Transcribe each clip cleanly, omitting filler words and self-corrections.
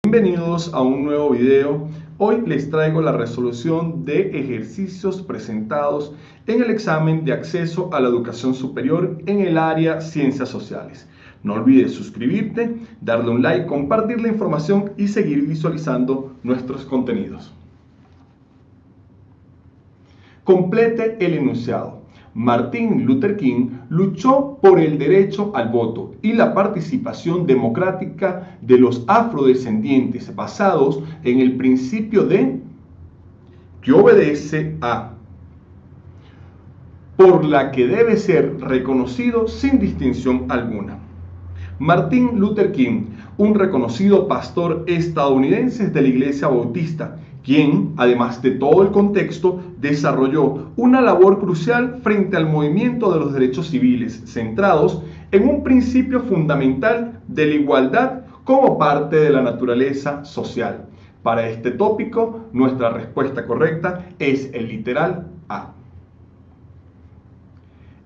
Bienvenidos a un nuevo video. Hoy les traigo la resolución de ejercicios presentados en el examen de acceso a la educación superior en el área Ciencias Sociales. No olvides suscribirte, darle un like, compartir la información y seguir visualizando nuestros contenidos. Complete el enunciado. Martin Luther King luchó por el derecho al voto y la participación democrática de los afrodescendientes basados en el principio de que obedece a, por la que debe ser reconocido sin distinción alguna. Martin Luther King, un reconocido pastor estadounidense de la Iglesia Bautista, quien, además de todo el contexto, desarrolló una labor crucial frente al movimiento de los derechos civiles, centrados en un principio fundamental de la igualdad como parte de la naturaleza social. Para este tópico, nuestra respuesta correcta es el literal A.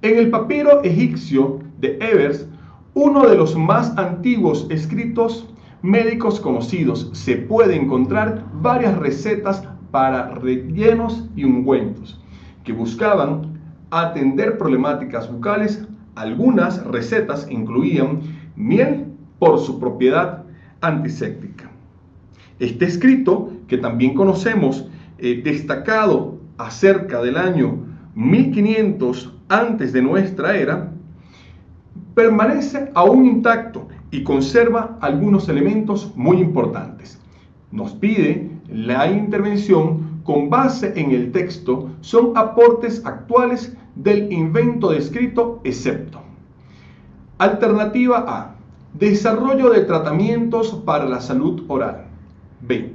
En el papiro egipcio de Ebers, uno de los más antiguos escritos médicos conocidos, se puede encontrar varias recetas para rellenos y ungüentos que buscaban atender problemáticas bucales. Algunas recetas incluían miel por su propiedad antiséptica. Este escrito, que también conocemos, destacado acerca del año 1500 antes de nuestra era, permanece aún intacto y conserva algunos elementos muy importantes. Nos pide la intervención con base en el texto, son aportes actuales del invento descrito, excepto. Alternativa A. Desarrollo de tratamientos para la salud oral. B.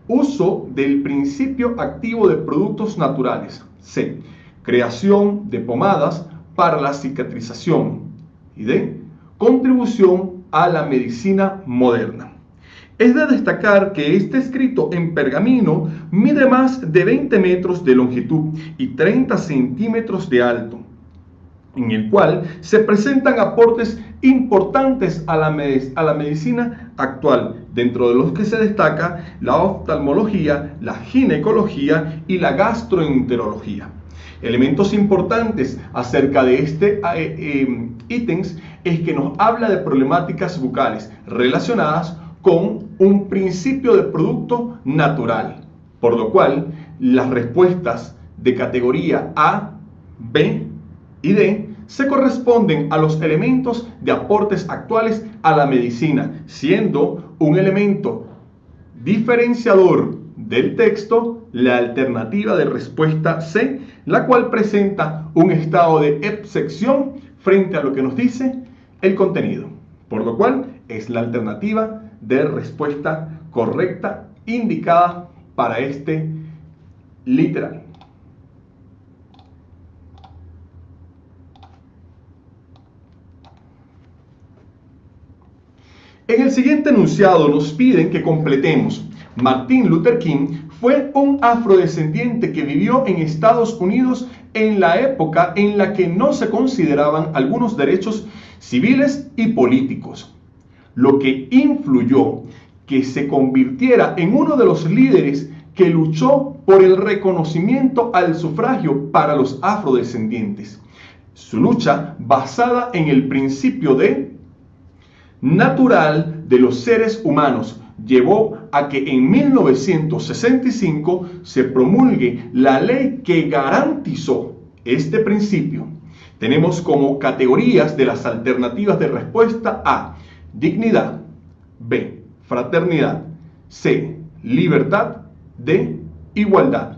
Uso del principio activo de productos naturales. C. Creación de pomadas para la cicatrización. Y D. Contribución a la medicina moderna. Es de destacar que este escrito en pergamino mide más de 20 metros de longitud y 30 centímetros de alto, en el cual se presentan aportes importantes a la medicina actual, dentro de los que se destaca la oftalmología, la ginecología y la gastroenterología. Elementos importantes acerca de este ítems es que nos habla de problemáticas bucales relacionadas con un principio de producto natural, por lo cual las respuestas de categoría A, B y D se corresponden a los elementos de aportes actuales a la medicina, siendo un elemento diferenciador del texto la alternativa de respuesta C, la cual presenta un estado de excepción frente a lo que nos dice el contenido, por lo cual es la alternativa de respuesta correcta indicada para este literal. En el siguiente enunciado nos piden que completemos. Martin Luther King fue un afrodescendiente que vivió en Estados Unidos en la época en la que no se consideraban algunos derechos civiles y políticos, lo que influyó que se convirtiera en uno de los líderes que luchó por el reconocimiento al sufragio para los afrodescendientes. Su lucha, basada en el principio de natural de los seres humanos, llevó a que en 1965 se promulgue la ley que garantizó este principio. Tenemos como categorías de las alternativas de respuesta A, dignidad; B, fraternidad; C, libertad; D, igualdad.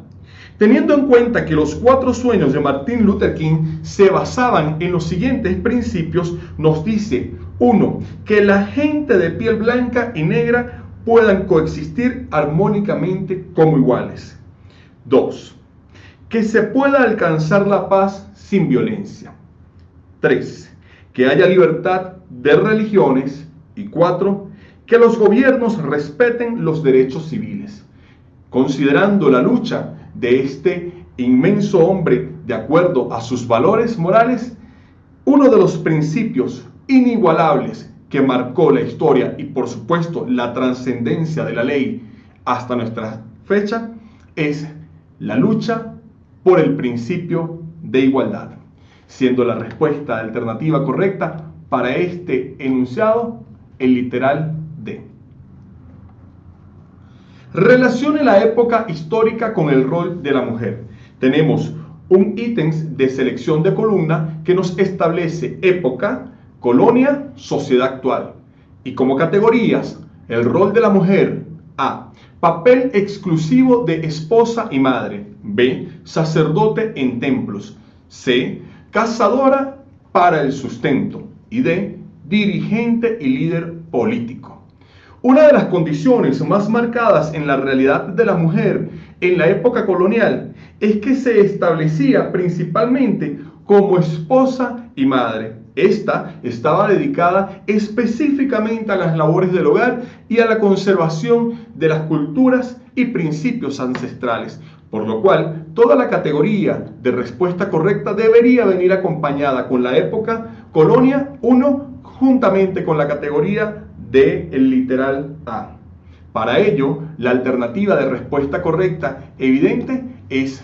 Teniendo en cuenta que los 4 sueños de Martin Luther King se basaban en los siguientes principios, nos dice: 1. Que la gente de piel blanca y negra puedan coexistir armónicamente como iguales. 2. Que se pueda alcanzar la paz sin violencia. 3. Que haya libertad de religiones. Y 4. Que los gobiernos respeten los derechos civiles. Considerando la lucha de este inmenso hombre de acuerdo a sus valores morales, uno de los principios inigualables que marcó la historia y por supuesto la trascendencia de la ley hasta nuestra fecha es la lucha por el principio de igualdad, siendo la respuesta alternativa correcta para este enunciado el literal D. Relacione la época histórica con el rol de la mujer. Tenemos un ítem de selección de columna que nos establece época, colonia, sociedad actual. Y como categorías, el rol de la mujer: A. Papel exclusivo de esposa y madre. B. Sacerdote en templos. C. Cazadora para el sustento. Y D. Dirigente y líder político. Una de las condiciones más marcadas en la realidad de la mujer en la época colonial es que se establecía principalmente como esposa y madre. Esta estaba dedicada específicamente a las labores del hogar y a la conservación de las culturas y principios ancestrales, por lo cual toda la categoría de respuesta correcta debería venir acompañada con la época colonia 1 juntamente con la categoría del literal A. Para ello, la alternativa de respuesta correcta evidente es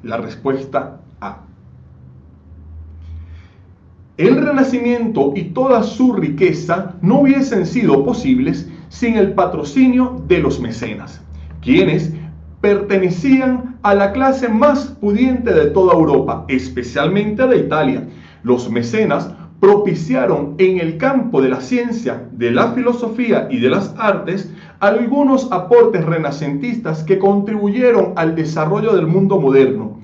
la respuesta A. El Renacimiento y toda su riqueza no hubiesen sido posibles sin el patrocinio de los mecenas, quienes pertenecían a la clase más pudiente de toda Europa, especialmente de Italia. Los mecenas propiciaron en el campo de la ciencia, de la filosofía y de las artes algunos aportes renacentistas que contribuyeron al desarrollo del mundo moderno.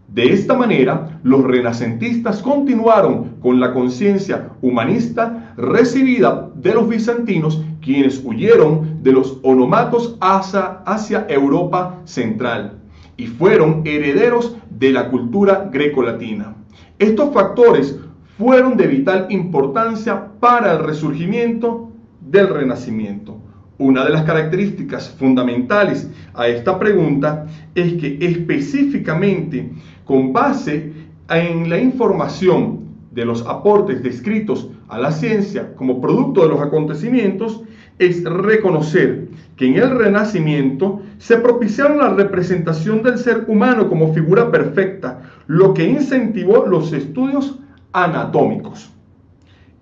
De esta manera, los renacentistas continuaron con la conciencia humanista recibida de los bizantinos, quienes huyeron de los onomatos hacia Europa central y fueron herederos de la cultura grecolatina. Estos factores fueron de vital importancia para el resurgimiento del Renacimiento. Una de las características fundamentales a esta pregunta es que específicamente con base en la información de los aportes descritos a la ciencia como producto de los acontecimientos, es reconocer que en el Renacimiento se propiciaron la representación del ser humano como figura perfecta, lo que incentivó los estudios anatómicos.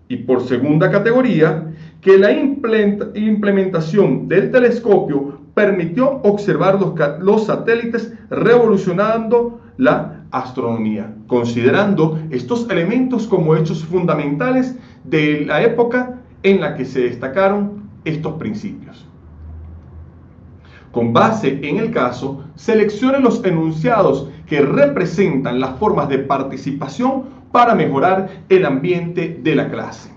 Y por segunda categoría, que la implementación del telescopio permitió observar los satélites, revolucionando la astronomía, considerando estos elementos como hechos fundamentales de la época en la que se destacaron estos principios. Con base en el caso, seleccione los enunciados que representan las formas de participación para mejorar el ambiente de la clase.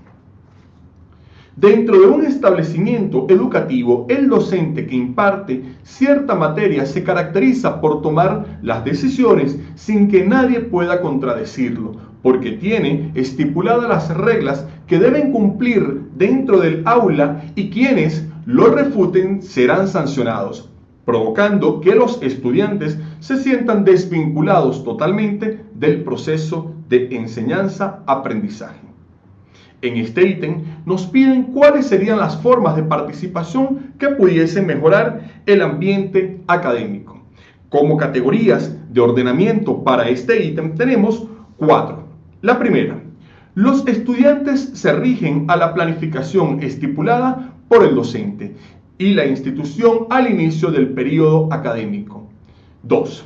Dentro de un establecimiento educativo, el docente que imparte cierta materia se caracteriza por tomar las decisiones sin que nadie pueda contradecirlo, porque tiene estipuladas las reglas que deben cumplir dentro del aula y quienes lo refuten serán sancionados, provocando que los estudiantes se sientan desvinculados totalmente del proceso de enseñanza-aprendizaje. En este ítem nos piden cuáles serían las formas de participación que pudiesen mejorar el ambiente académico. Como categorías de ordenamiento para este ítem tenemos 4. La primera, los estudiantes se rigen a la planificación estipulada por el docente y la institución al inicio del periodo académico. 2.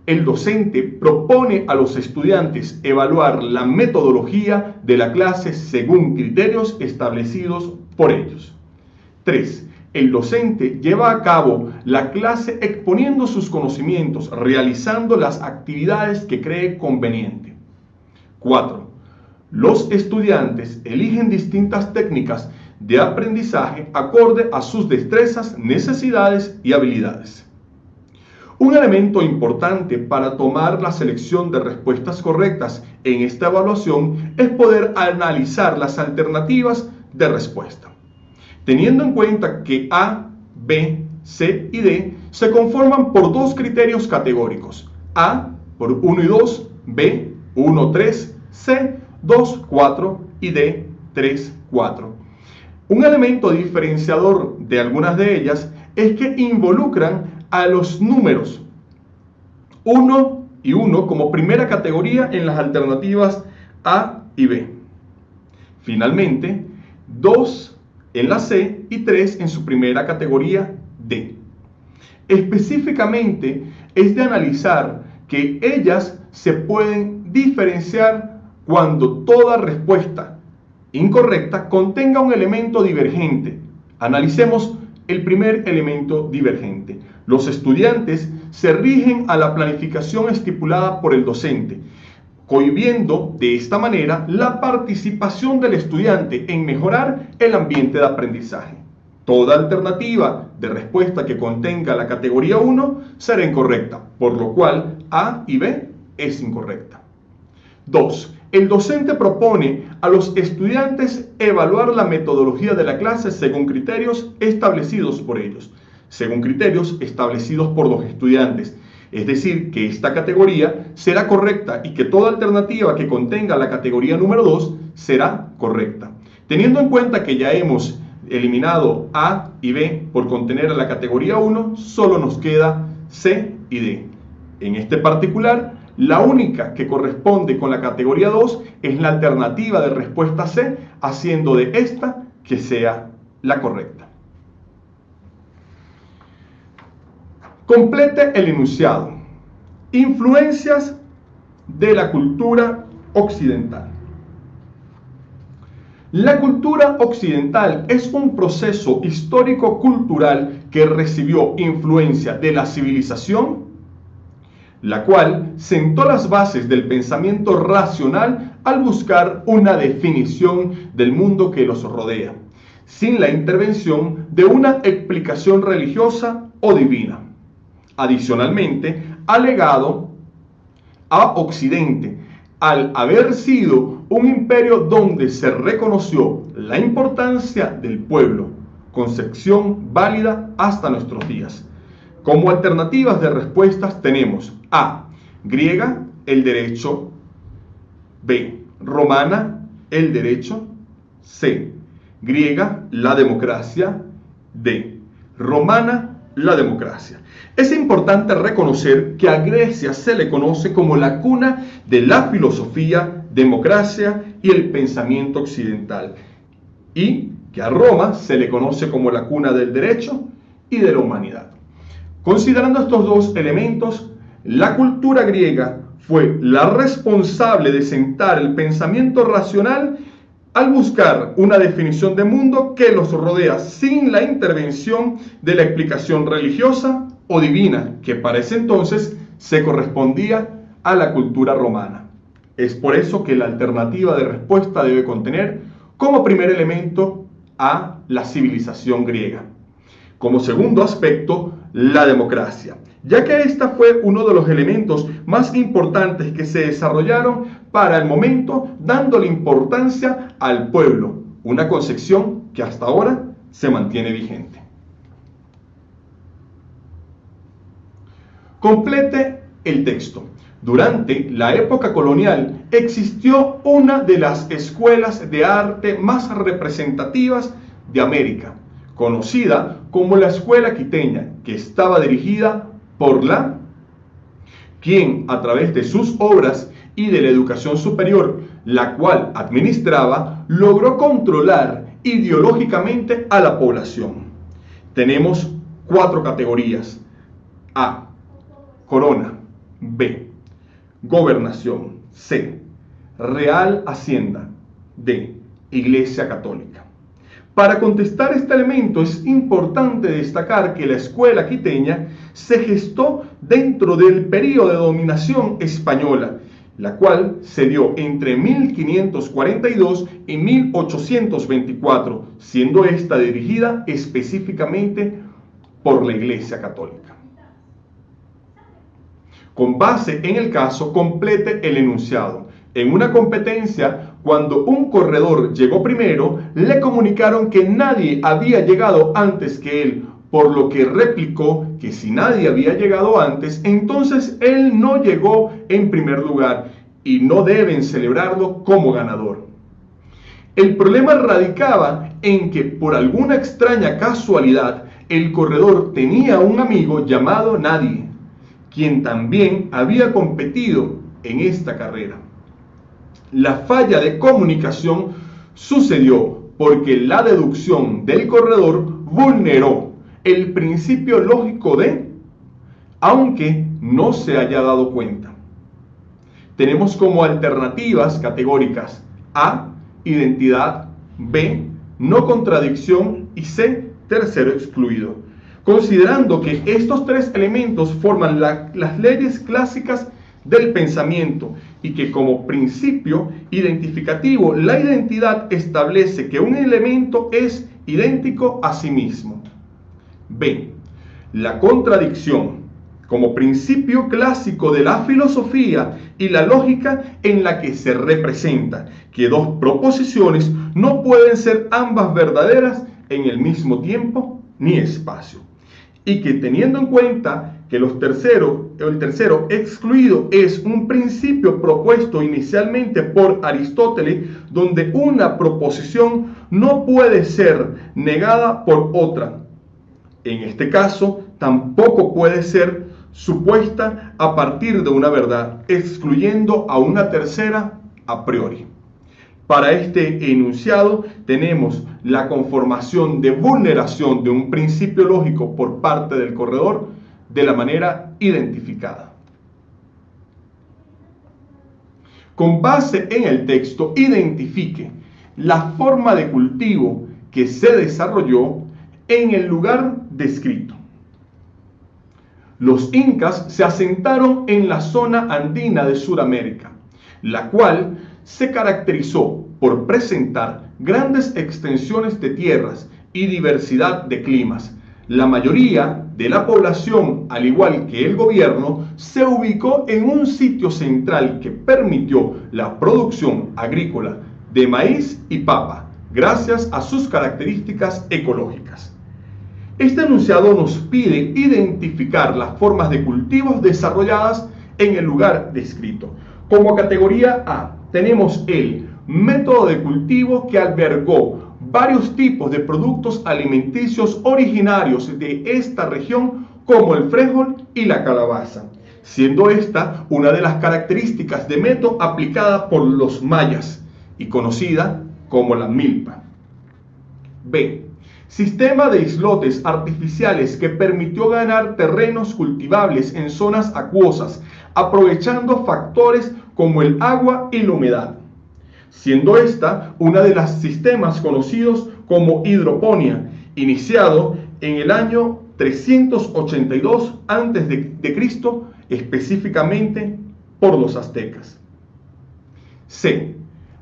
El docente propone a los estudiantes evaluar la metodología de la clase según criterios establecidos por ellos. 3. El docente lleva a cabo la clase exponiendo sus conocimientos, realizando las actividades que cree conveniente. 4. Los estudiantes eligen distintas técnicas de aprendizaje acorde a sus destrezas, necesidades y habilidades. Un elemento importante para tomar la selección de respuestas correctas en esta evaluación es poder analizar las alternativas de respuesta, teniendo en cuenta que A, B, C y D se conforman por dos criterios categóricos: A por 1 y 2, B 1, 3, C 2, 4 y D 3, 4. Un elemento diferenciador de algunas de ellas es que involucran a los números 1 y 1 como primera categoría en las alternativas A y B. Finalmente, 2 en la C y 3 en su primera categoría D. Específicamente, es de analizar que ellas se pueden diferenciar cuando toda respuesta incorrecta contenga un elemento divergente. Analicemos el primer elemento divergente. Los estudiantes se rigen a la planificación estipulada por el docente, cohibiendo de esta manera la participación del estudiante en mejorar el ambiente de aprendizaje. Toda alternativa de respuesta que contenga la categoría 1 será incorrecta, por lo cual A y B es incorrecta. 2. El docente propone a los estudiantes evaluar la metodología de la clase según criterios establecidos por ellos, según criterios establecidos por los estudiantes. Es decir, que esta categoría será correcta y que toda alternativa que contenga la categoría número 2 será correcta. Teniendo en cuenta que ya hemos eliminado A y B por contener a la categoría 1, solo nos queda C y D. En este particular, la única que corresponde con la categoría 2 es la alternativa de respuesta C, haciendo de esta que sea la correcta. Complete el enunciado. Influencias de la cultura occidental. La cultura occidental es un proceso histórico-cultural que recibió influencia de la civilización, la cual sentó las bases del pensamiento racional al buscar una definición del mundo que los rodea, sin la intervención de una explicación religiosa o divina. Adicionalmente, ha legado a Occidente, al haber sido un imperio donde se reconoció la importancia del pueblo, concepción válida hasta nuestros días. Como alternativas de respuestas tenemos A, griega, el derecho; B, romana, el derecho; C, griega, la democracia; D, romana, la democracia. Es importante reconocer que a Grecia se le conoce como la cuna de la filosofía, democracia y el pensamiento occidental, y que a Roma se le conoce como la cuna del derecho y de la humanidad. Considerando estos dos elementos, la cultura griega fue la responsable de sentar el pensamiento racional al buscar una definición de mundo que los rodea sin la intervención de la explicación religiosa o divina, que para ese entonces se correspondía a la cultura romana. Es por eso que la alternativa de respuesta debe contener como primer elemento a la civilización griega. Como segundo aspecto, la democracia, ya que esta fue uno de los elementos más importantes que se desarrollaron para el momento, dándole importancia al pueblo, una concepción que hasta ahora se mantiene vigente. Complete el texto. Durante la época colonial existió una de las escuelas de arte más representativas de América, conocida como la Escuela Quiteña, que estaba dirigida por quien a través de sus obras y de la educación superior, la cual administraba, logró controlar ideológicamente a la población. Tenemos 4 categorías: A, corona; B, gobernación; C, real hacienda; D, iglesia católica. Para contestar este elemento es importante destacar que la escuela quiteña se gestó dentro del período de dominación española, la cual se dio entre 1542 y 1824, siendo esta dirigida específicamente por la Iglesia Católica. Con base en el caso, complete el enunciado. En una competencia, cuando un corredor llegó primero, le comunicaron que nadie había llegado antes que él, por lo que replicó que si nadie había llegado antes, entonces él no llegó en primer lugar y no deben celebrarlo como ganador. El problema radicaba en que por alguna extraña casualidad el corredor tenía un amigo llamado Nadie, quien también había competido en esta carrera. La falla de comunicación sucedió porque la deducción del corredor vulneró el principio lógico de, aunque no se haya dado cuenta. Tenemos como alternativas categóricas A, identidad, B, no contradicción y C, tercero excluido. Considerando que estos tres elementos forman las leyes clásicas del pensamiento y que como principio identificativo la identidad establece que un elemento es idéntico a sí mismo. B, la contradicción como principio clásico de la filosofía y la lógica en la que se representa que dos proposiciones no pueden ser ambas verdaderas en el mismo tiempo ni espacio. Y que teniendo en cuenta que el tercero excluido es un principio propuesto inicialmente por Aristóteles, donde una proposición no puede ser negada por otra. En este caso, tampoco puede ser supuesta a partir de una verdad, excluyendo a una tercera a priori. Para este enunciado tenemos la conformación de vulneración de un principio lógico por parte del corredor de la manera identificada. Con base en el texto, identifique la forma de cultivo que se desarrolló en el lugar descrito. Los incas se asentaron en la zona andina de Sudamérica, la cual se caracterizó por presentar grandes extensiones de tierras y diversidad de climas. La mayoría de la población, al igual que el gobierno, se ubicó en un sitio central que permitió la producción agrícola de maíz y papa, gracias a sus características ecológicas. Este enunciado nos pide identificar las formas de cultivos desarrolladas en el lugar descrito. Como categoría A, tenemos el método de cultivo que albergó varios tipos de productos alimenticios originarios de esta región, como el frijol y la calabaza, siendo esta una de las características de método aplicada por los mayas y conocida como la milpa. B, sistema de islotes artificiales que permitió ganar terrenos cultivables en zonas acuosas, aprovechando factores como el agua y la humedad, siendo esta una de los sistemas conocidos como hidroponía, iniciado en el año 382 a.C., específicamente por los aztecas. C,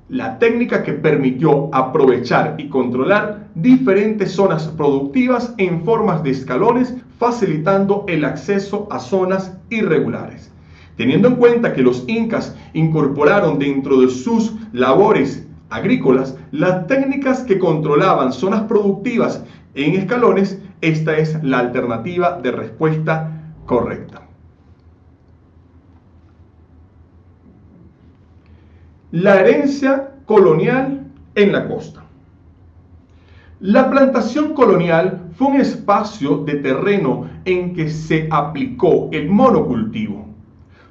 la técnica que permitió aprovechar y controlar diferentes zonas productivas en formas de escalones, facilitando el acceso a zonas irregulares. Teniendo en cuenta que los incas incorporaron dentro de sus labores agrícolas las técnicas que controlaban zonas productivas en escalones, esta es la alternativa de respuesta correcta. La herencia colonial en la costa. La plantación colonial fue un espacio de terreno en que se aplicó el monocultivo.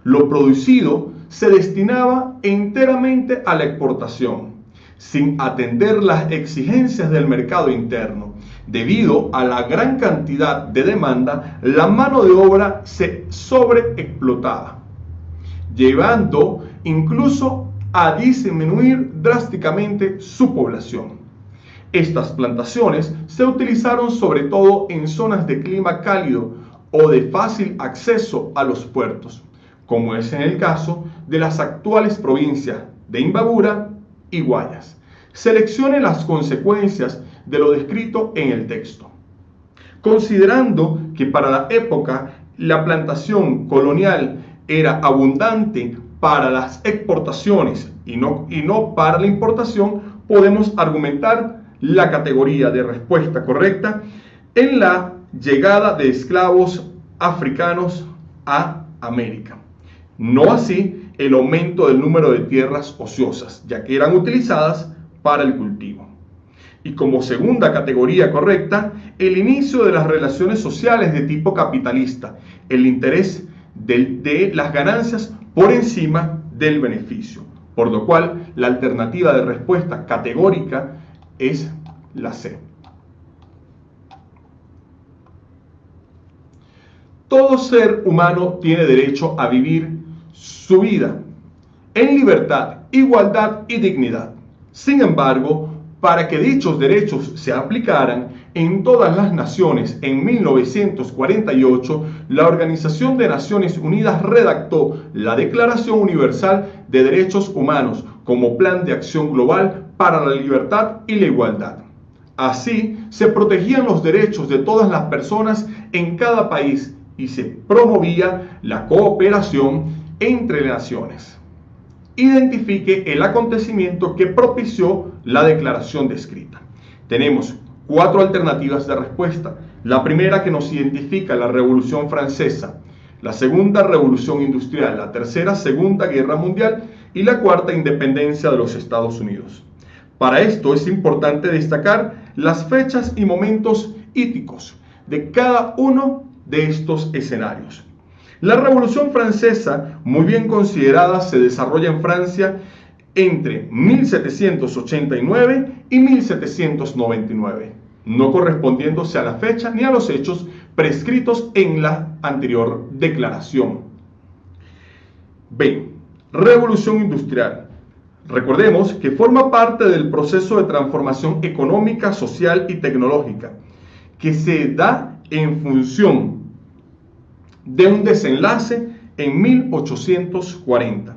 Lo producido se destinaba enteramente a la exportación, sin atender las exigencias del mercado interno. Debido a la gran cantidad de demanda, la mano de obra se sobreexplotaba, llevando incluso a disminuir drásticamente su población. Estas plantaciones se utilizaron sobre todo en zonas de clima cálido o de fácil acceso a los puertos, como es en el caso de las actuales provincias de Imbabura y Guayas. Seleccione las consecuencias de lo descrito en el texto. Considerando que para la época la plantación colonial era abundante para las exportaciones y no para la importación, podemos argumentar la categoría de respuesta correcta en la llegada de esclavos africanos a América. No así el aumento del número de tierras ociosas, ya que eran utilizadas para el cultivo. Y como segunda categoría correcta, el inicio de las relaciones sociales de tipo capitalista, el interés de las ganancias por encima del beneficio, por lo cual la alternativa de respuesta categórica es la C. Todo ser humano tiene derecho a vivir su vida en libertad, igualdad y dignidad. Sin embargo, para que dichos derechos se aplicaran en todas las naciones, en 1948, la Organización de Naciones Unidas redactó la Declaración Universal de Derechos Humanos como plan de acción global para la libertad y la igualdad. Así, se protegían los derechos de todas las personas en cada país y se promovía la cooperación entre naciones. Identifique el acontecimiento que propició la declaración descrita. Tenemos 4 alternativas de respuesta. La primera, que nos identifica, la Revolución Francesa; la segunda, Revolución Industrial; la tercera, Segunda Guerra Mundial; y la cuarta, independencia de los Estados Unidos. Para esto es importante destacar las fechas y momentos híticos de cada uno de estos escenarios. La Revolución Francesa, muy bien considerada, se desarrolla en Francia entre 1789 y 1799, no correspondiéndose a la fecha ni a los hechos prescritos en la anterior declaración. B. Revolución Industrial. Recordemos que forma parte del proceso de transformación económica, social y tecnológica que se da en función de un desenlace en 1840.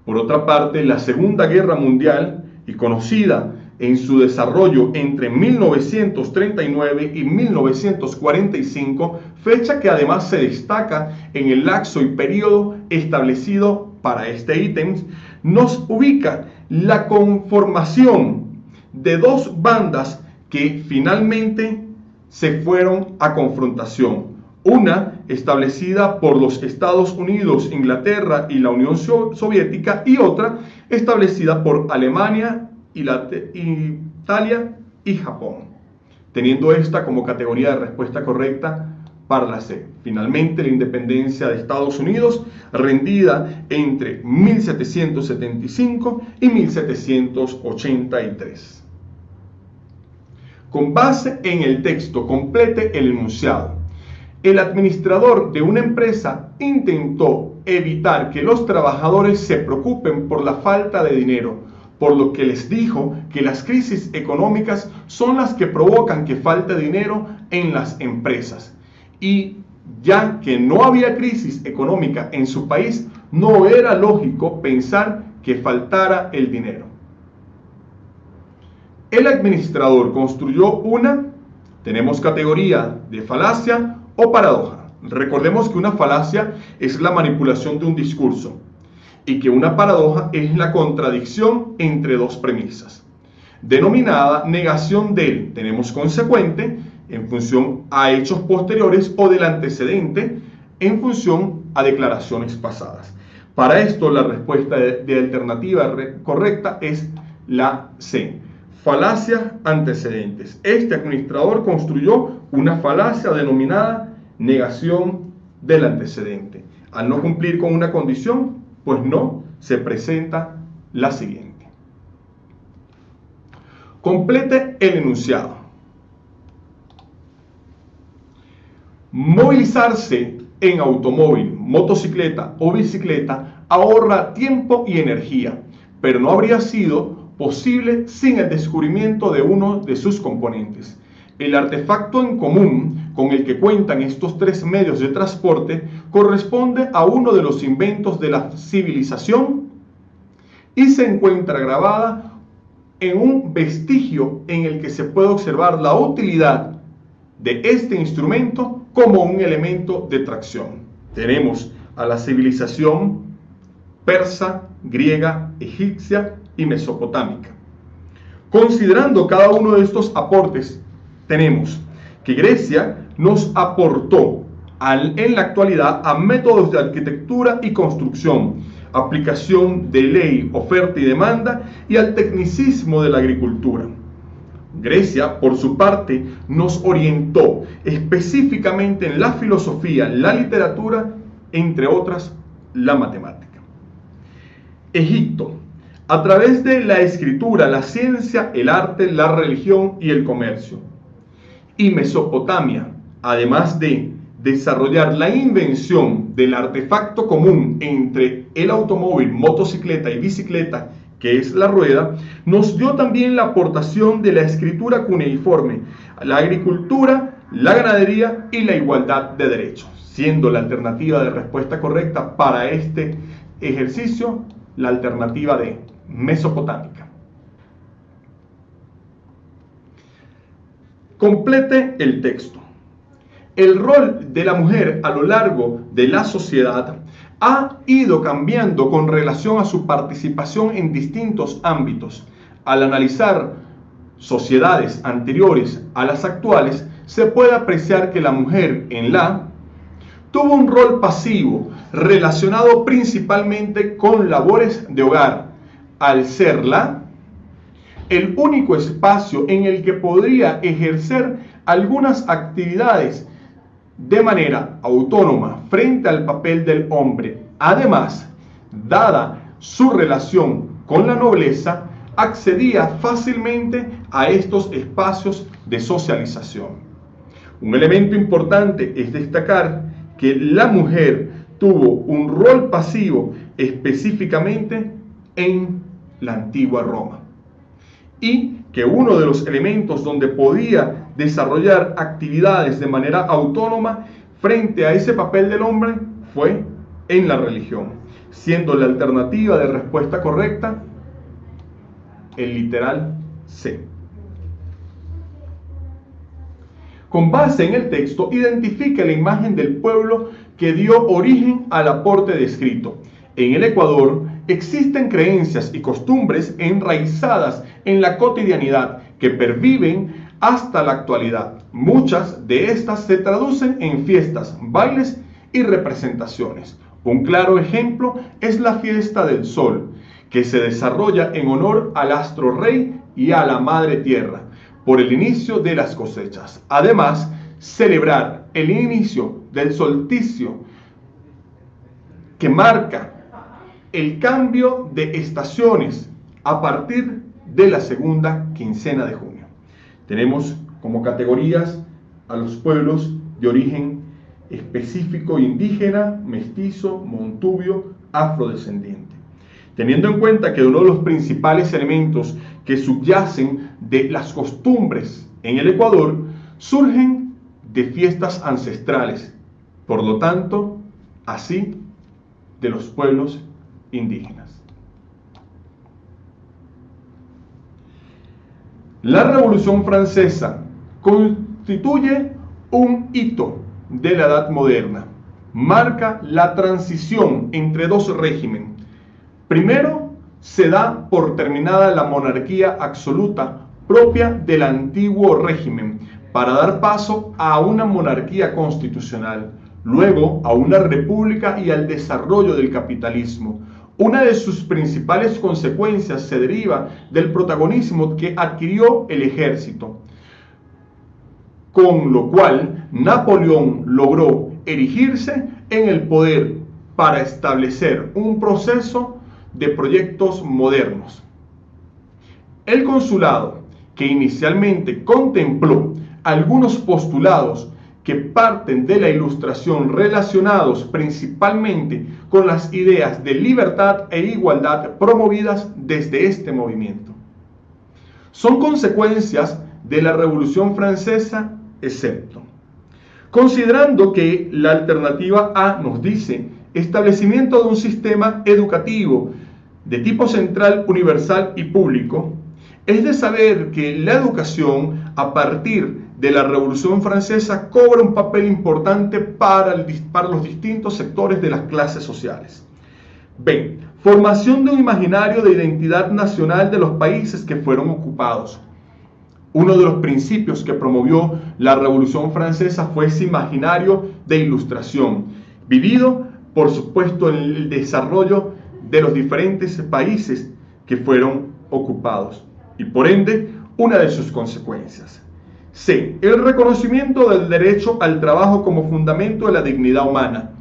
Por otra parte, la Segunda Guerra Mundial, y conocida en su desarrollo entre 1939 y 1945, fecha que además se destaca en el lapso y periodo establecido para este ítem, nos ubica la conformación de 2 bandas que finalmente se fueron a confrontación. Una establecida por los Estados Unidos, Inglaterra y la Unión Soviética, y otra establecida por Alemania, Italia y Japón, teniendo esta como categoría de respuesta correcta para la C. Finalmente, la independencia de Estados Unidos, rendida entre 1775 y 1783. Con base en el texto, complete el enunciado. El administrador de una empresa intentó evitar que los trabajadores se preocupen por la falta de dinero, por lo que les dijo que las crisis económicas son las que provocan que falte dinero en las empresas. Y ya que no había crisis económica en su país, no era lógico pensar que faltara el dinero. El administrador construyó tenemos categoría de falacia o paradoja. Recordemos que una falacia es la manipulación de un discurso y que una paradoja es la contradicción entre 2 premisas. Denominada negación del, tenemos consecuente en función a hechos posteriores o del antecedente en función a declaraciones pasadas. Para esto la respuesta de alternativa correcta es la C. Falacias antecedentes. Este administrador construyó una falacia denominada negación del antecedente. Al no cumplir con una condición, pues no se presenta la siguiente. Complete el enunciado. Movilizarse en automóvil, motocicleta o bicicleta ahorra tiempo y energía, pero no habría sido posible sin el descubrimiento de uno de sus componentes. El artefacto en común con el que cuentan estos 3 medios de transporte corresponde a uno de los inventos de la civilización y se encuentra grabada en un vestigio en el que se puede observar la utilidad de este instrumento como un elemento de tracción. Tenemos a la civilización persa, griega, egipcia y mesopotámica. Considerando cada uno de estos aportes, tenemos que Grecia nos aportó en la actualidad a métodos de arquitectura y construcción, aplicación de ley, oferta y demanda, y al tecnicismo de la agricultura. Grecia, por su parte, nos orientó específicamente en la filosofía, la literatura, entre otras, la matemática. Egipto, a través de la escritura, la ciencia, el arte, la religión y el comercio. Y Mesopotamia, además de desarrollar la invención del artefacto común entre el automóvil, motocicleta y bicicleta, que es la rueda, nos dio también la aportación de la escritura cuneiforme, la agricultura, la ganadería y la igualdad de derechos, siendo la alternativa de respuesta correcta para este ejercicio la alternativa de mesopotámica. Complete el texto. El rol de la mujer a lo largo de la sociedad ha ido cambiando con relación a su participación en distintos ámbitos. Al analizar sociedades anteriores a las actuales, se puede apreciar que la mujer en la tuvo un rol pasivo relacionado principalmente con labores de hogar, al ser el único espacio en el que podría ejercer algunas actividades de manera autónoma frente al papel del hombre. Además, dada su relación con la nobleza, accedía fácilmente a estos espacios de socialización. Un elemento importante es destacar que la mujer tuvo un rol pasivo específicamente en la antigua Roma, y que uno de los elementos donde podía desarrollar actividades de manera autónoma frente a ese papel del hombre fue en la religión, siendo la alternativa de respuesta correcta el literal C. Con base en el texto, identifica la imagen del pueblo que dio origen al aporte descrito. En el Ecuador existen creencias y costumbres enraizadas en la cotidianidad que perviven hasta la actualidad. Muchas de estas se traducen en fiestas, bailes y representaciones. Un claro ejemplo es la fiesta del sol, que se desarrolla en honor al astro rey y a la madre tierra, por el inicio de las cosechas. Además, celebrar el inicio del solsticio, que marca el cambio de estaciones a partir de la segunda quincena de junio. Tenemos como categorías a los pueblos de origen específico indígena, mestizo, montubio, afrodescendiente. Teniendo en cuenta que uno de los principales elementos que subyacen de las costumbres en el Ecuador surgen de fiestas ancestrales, por lo tanto, así de los pueblos indígenas. La Revolución Francesa constituye un hito de la Edad Moderna. Marca la transición entre dos regímenes. Primero, se da por terminada la monarquía absoluta propia del antiguo régimen para dar paso a una monarquía constitucional, luego a una república y al desarrollo del capitalismo. Una de sus principales consecuencias se deriva del protagonismo que adquirió el ejército, con lo cual Napoleón logró erigirse en el poder para establecer un proceso de proyectos modernos. El consulado, que inicialmente contempló algunos postulados que parten de la Ilustración relacionados principalmente con las ideas de libertad e igualdad promovidas desde este movimiento, son consecuencias de la Revolución Francesa, excepto considerando que la alternativa A nos dice establecimiento de un sistema educativo de tipo central, universal y público. Es de saber que la educación a partir de la Revolución Francesa cobra un papel importante para los distintos sectores de las clases sociales. B. Formación de un imaginario de identidad nacional de los países que fueron ocupados. Uno de los principios que promovió la Revolución Francesa fue ese imaginario de ilustración, vivido, por supuesto, en el desarrollo de los diferentes países que fueron ocupados y por ende una de sus consecuencias. C. El reconocimiento del derecho al trabajo como fundamento de la dignidad humana.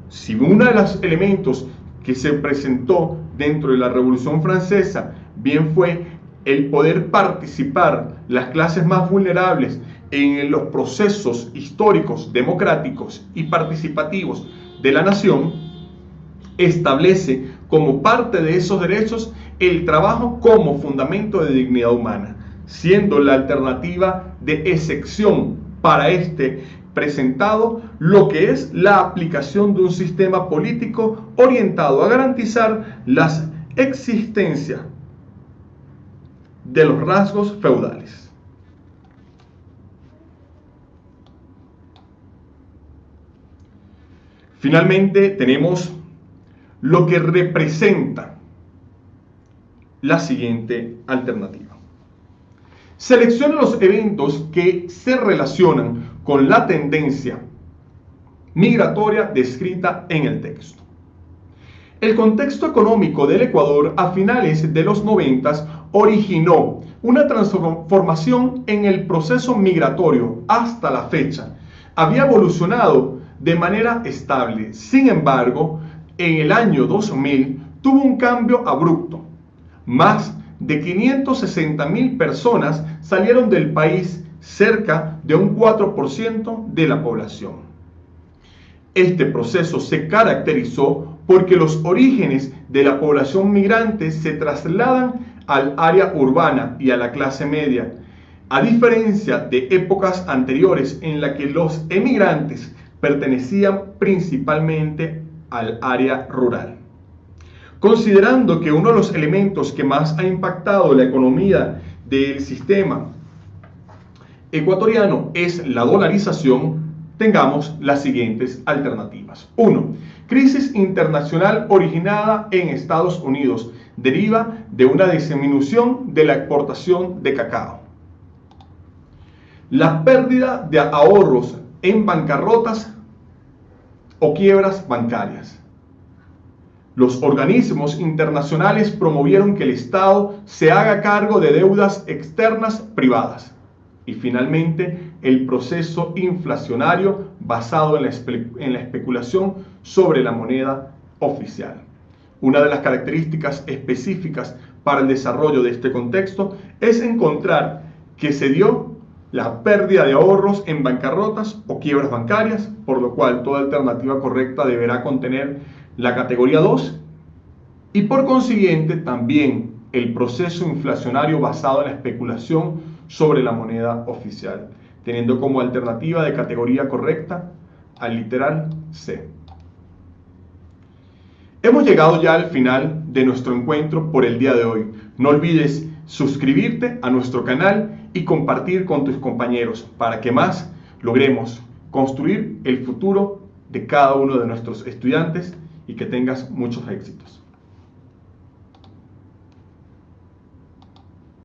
Si uno de los elementos que se presentó dentro de la Revolución Francesa bien fue el poder participar las clases más vulnerables en los procesos históricos, democráticos y participativos de la nación, establece como parte de esos derechos el trabajo como fundamento de dignidad humana, siendo la alternativa de excepción para este presentado lo que es la aplicación de un sistema político orientado a garantizar la existencia de los rasgos feudales. Finalmente tenemos lo que representa la siguiente alternativa. Selecciona los eventos que se relacionan con la tendencia migratoria descrita en el texto. El contexto económico del Ecuador a finales de los 90 originó una transformación en el proceso migratorio hasta la fecha. Había evolucionado de manera estable. Sin embargo, en el año 2000 tuvo un cambio abrupto. Más de 560.000 personas salieron del país, cerca de un 4% de la población. Este proceso se caracterizó porque los orígenes de la población migrante se trasladan al área urbana y a la clase media, a diferencia de épocas anteriores en las que los emigrantes pertenecían principalmente al área rural. Considerando que uno de los elementos que más ha impactado la economía del sistema ecuatoriano es la dolarización, tengamos las siguientes alternativas. 1. Crisis internacional originada en Estados Unidos, deriva de una disminución de la exportación de cacao. La pérdida de ahorros en bancarrotas o quiebras bancarias. Los organismos internacionales promovieron que el Estado se haga cargo de deudas externas privadas. Y finalmente, el proceso inflacionario basado en la especulación sobre la moneda oficial. Una de las características específicas para el desarrollo de este contexto es encontrar que se dio la pérdida de ahorros en bancarrotas o quiebras bancarias, por lo cual toda alternativa correcta deberá contener la categoría 2 y por consiguiente también el proceso inflacionario basado en la especulación sobre la moneda oficial, teniendo como alternativa de categoría correcta al literal C. Hemos llegado ya al final de nuestro encuentro por el día de hoy. No olvides suscribirte a nuestro canal y compartir con tus compañeros para que más logremos construir el futuro de cada uno de nuestros estudiantes y que tengas muchos éxitos.